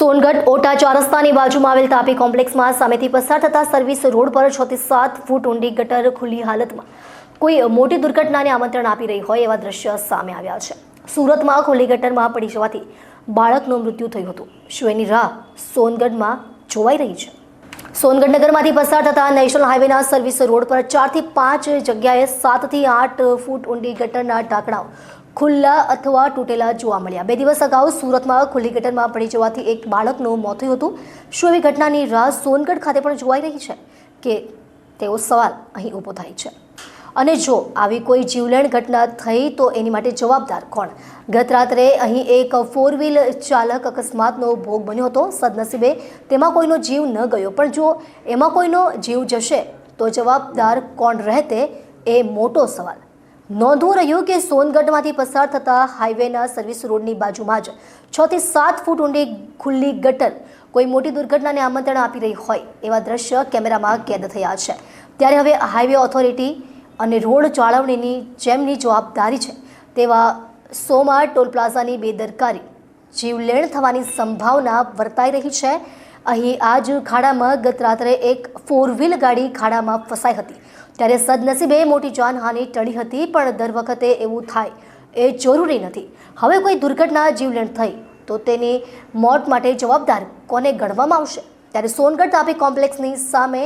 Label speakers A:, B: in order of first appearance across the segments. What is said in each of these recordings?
A: સોનગઢ ઓટા ચાર રસ્તાની બાજુમાં આવેલ તાપી કોમ્પ્લેક્સમાં સામેથી પસાર થતા સર્વિસ રોડ પર 6 થી 7 ફૂટ ઊંડી ગટર ખુલ્લી હાલતમાં કોઈ મોટી દુર્ઘટનાને આમંત્રણ આપી રહી હોય એવા દ્રશ્ય સામે આવ્યા છે। સુરતમાં ખુલ્લી ગટરમાં પડી જવાથી બાળકનું મૃત્યુ થયું હતું। શું એની રાહ સોનગઢમાં જોવાઈ રહી છે? સોનગઢ નગરમાંથી પસાર થતા નેશનલ હાઈવેના સર્વિસ રોડ પર 4 થી 5 જગ્યાએ 7 થી 8 ફૂટ ઊંડી ગટરના ઢાંકણાઓ ખુલ્લા અથવા તૂટેલા જોવા મળ્યા। 2 દિવસ અગાઉ સુરતમાં ખુલ્લી ગટરમાં પડી જવાથી એક બાળકનું મોત થયું હતું। શું એવી ઘટનાની રાહ સોનગઢ ખાતે પણ જોવાઈ રહી છે કે તેવો સવાલ અહીં ઊભો થાય છે? અને જો આવી કોઈ જીવલેણ ઘટના થઈ તો એની માટે જવાબદાર કોણ? ગત રાત્રે અહીં એક 4 વ્હીલ ચાલક અકસ્માતનો ભોગ બન્યો હતો। સદનસીબે તેમાં કોઈનો જીવ ન ગયો, પણ જો એમાં કોઈનો જીવ જશે તો જવાબદાર કોણ રહેતે એ મોટો સવાલ। નોંધવું રહ્યું કે સોનગઢમાંથી પસાર થતા હાઈવેના સર્વિસ રોડની બાજુમાં જ 6 થી 7 ફૂટ ઊંડી ખુલ્લી ગટર કોઈ મોટી દુર્ઘટનાને આમંત્રણ આપી રહી હોય એવા દ્રશ્ય કેમેરામાં કેદ થયા છે। ત્યારે હવે હાઈવે ઓથોરિટી અને રોડ જાળવણીની જેમની જવાબદારી છે તેવા સોમા ટોલ પ્લાઝાની બેદરકારી જીવલેણ થવાની સંભાવના વર્તાઈ રહી છે। અહીં આ જ ખાડામાં ગત રાત્રે એક 4 વ્હીલ ગાડી ખાડામાં ફસાઈ હતી, ત્યારે સદનસીબે મોટી જાનહાનિ ટળી હતી, પણ દર વખતે એવું થાય એ જરૂરી નથી। હવે કોઈ દુર્ઘટના જીવલેણ થઈ તો તેની મોત માટે જવાબદાર કોને ગણવામાં આવશે? ત્યારે સોનગઢ તાપી કોમ્પ્લેક્સની સામે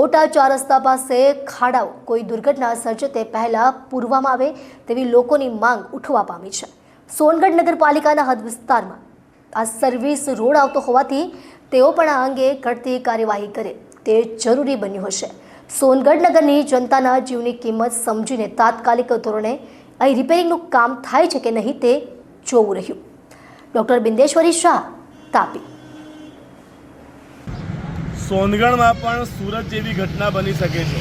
A: ઓટા 4 રસ્તા પાસે ખાડાઓ કોઈ દુર્ઘટના સર્જે તે પહેલાં પૂરવામાં આવે તેવી લોકોની માંગ ઉઠવા પામી છે। સોનગઢ નગરપાલિકાના હદ વિસ્તારમાં આ સર્વિસ રોડ આવતો હોવાથી તેઓ પણ આ અંગે ઘટતી કાર્યવાહી કરે તે જરૂરી બન્યું હશે। સોનગઢ નગરની જનતાના જીવની કિંમત સમજીને તાત્કાલિક ધોરણે અહીં રિપેરિંગનું કામ થાય છે કે નહીં તે જોવું રહ્યું। ડૉક્ટર બિંદેશ્વરી શાહ, તાપી।
B: સોનગઢમાં પણ સુરત જેવી ઘટના બની શકે છે।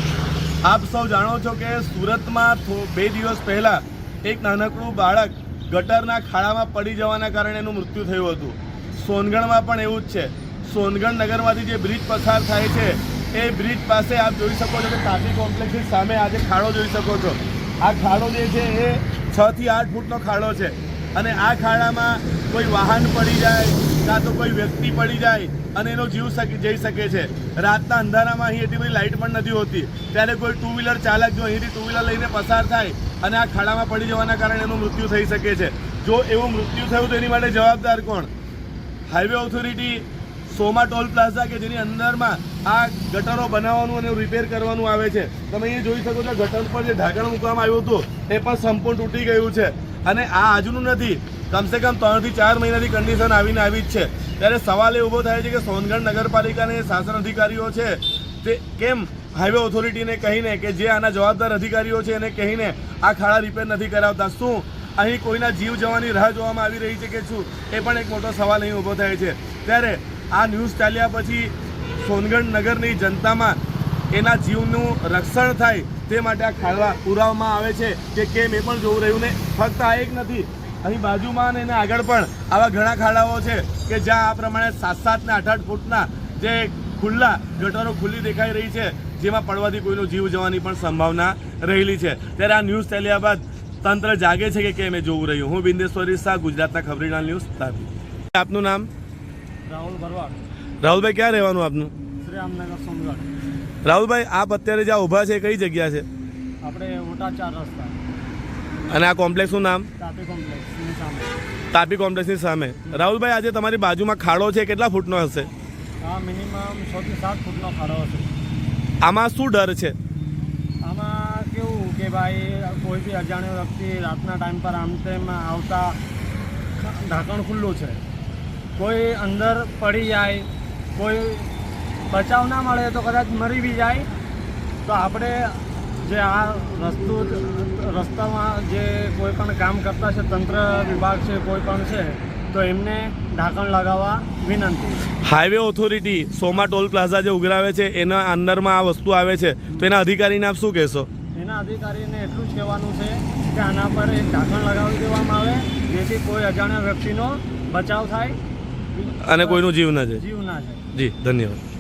B: આપ સૌ જાણો છો કે સુરતમાં 2 દિવસ પહેલાં એક નાનકડું બાળક ગટરના ખાડામાં પડી જવાના કારણે એનું મૃત્યુ થયું હતું। સોનગઢમાં પણ એવું જ છે। સોનગઢ નગરમાંથી જે બ્રિજ પસાર થાય છે એ બ્રિજ પાસે આપ જોઈ શકો છો કે તાપી કોમ્પ્લેક્સની સામે આજે ખાડો જોઈ શકો છો। આ ખાડો જે છે એ 6 થી 8 ફૂટનો ખાડો છે, અને આ ખાડામાં કોઈ વાહન પડી જાય કાં તો કોઈ વ્યક્તિ પડી જાય અને એનો જીવ જઈ શકે છે। રાતના અંધારામાં અહીં એટલી બધી લાઇટ પણ નથી હોતી, ત્યારે કોઈ 2 વ્હીલર ચાલક જો અહીંથી 2 વ્હીલર લઈને પસાર થાય અને આ ખાડામાં પડી જવાના કારણે એનું મૃત્યુ થઈ શકે છે। જો એવું મૃત્યુ થયું તો એની માટે જવાબદાર કોણ? હાઈવે ઓથોરિટી, સોમા ટોલ પ્લાઝા કે જેની અંદરમાં આ ગટરો બનાવવાનું અને રિપેર કરવાનું આવે છે। તમે અહીં જોઈ શકો છો ગટર પર જે ઢાંકણ મૂકવામાં આવ્યું હતું એ પણ સંપૂર્ણ તૂટી ગયું છે, અને આ આજનું નથી, કમસે કમ 3 થી 4 મહિનાથી કન્ડિશન આવીને આવી જ છે। ત્યારે સવાલ એ ઊભો થાય છે કે સોનગઢ નગરપાલિકાને શાસન અધિકારીઓ છે તે કેમ હાઈવે ઓથોરિટીને કહીને કે જે આના જવાબદાર અધિકારીઓ છે એને કહીને આ ખાડા રિપેર નથી કરાવતા? શું અહીં કોઈના જીવ જવાની રાહ જોવામાં આવી રહી છે કે શું? એ પણ એક મોટો સવાલ અહીં ઊભો થાય છે। ત્યારે આ ન્યૂઝ ચાલ્યા પછી સોનગઢ નગરની જનતામાં એના જીવનું રક્ષણ થાય તે માટે આ ખાડા પુરાવવામાં આવે છે કે કેમ એ પણ જોવું રહ્યું ને। ફક્ત આ એક નથી, અહીં બાજુમાં અને એના આગળ પણ આવા ઘણા ખાડાઓ છે કે જ્યાં આ પ્રમાણે 7-7 ને 8-8 ફૂટના જે ખુલ્લા ગટરો ખુલ્લી દેખાઈ રહી છે, જેમાં પડવાથી કોઈનો જીવ જવાની પણ સંભાવના રહેલી છે। ત્યારે આ ન્યૂઝ ચાલ્યા બાદ તંત્ર જાગે છે કે કેમ એ જોવું રહ્યું। હું બિંદેશ્વરી શાહ, ગુજરાતના ખબરીલાલ ન્યૂઝ, તાપી। આપનું નામ?
C: રાહુલ ભરવાડ।
B: રાહુલભાઈ, ક્યાં રહેવાનું આપનું?
C: શ્રી રામનગર, સોનગઢ।
B: રાહુલભાઈ, આપ અત્યારે જ્યાં ઊભા છે કઈ જગ્યા છે?
C: આપણે ઓટા 4 રસ્તા
B: અને આ કોમ્પ્લેક્સનું નામ?
C: તાપી કોમ્પ્લેક્સની સામે।
B: તાપી કોમ્પ્લેક્સની સામે। રાહુલભાઈ, આજે તમારી બાજુમાં ખાડો છે, કેટલા ફૂટનો હશે?
C: આ મિનિમમ 6 થી 7 ફૂટનો ખાડો હશે।
B: આમાં શું ડર છે?
C: આમાં કેવું કે ભાઈ કોઈ બી અજાણ્યો વ્યક્તિ રાતના ટાઈમ પર આમ તેમ આવતા ઢાંકણ ખુલ્લું છે, કોઈ અંદર પડી જાય, કોઈ બચાવ ના મળે તો કદાચ મરી બી જાય, તો આપણે જે આ રસ્તામાં જે કોઈ પણ કામ કરતા છે, તંત્ર વિભાગ છે, કોઈ પણ છે, તો એમને ઢાંકણ લગાવવા વિનંતી।
B: હાઈવે ઓથોરિટી સોમા ટોલ પ્લાઝા જે ઉઘરાવે છે એના અંદરમાં આ વસ્તુ આવે છે, તો એના અધિકારીને આપ શું કહેશો?
C: એના અધિકારીને એટલું જ કહેવાનું છે કે આના પર એક ઢાંકણ લગાવી દેવામાં આવે, જેથી કોઈ અજાણ્યા વ્યક્તિનો બચાવ થાય
B: અને કોઈનું જીવ ના જાય।
C: જીવ ના જાય।
B: જી, ધન્યવાદ।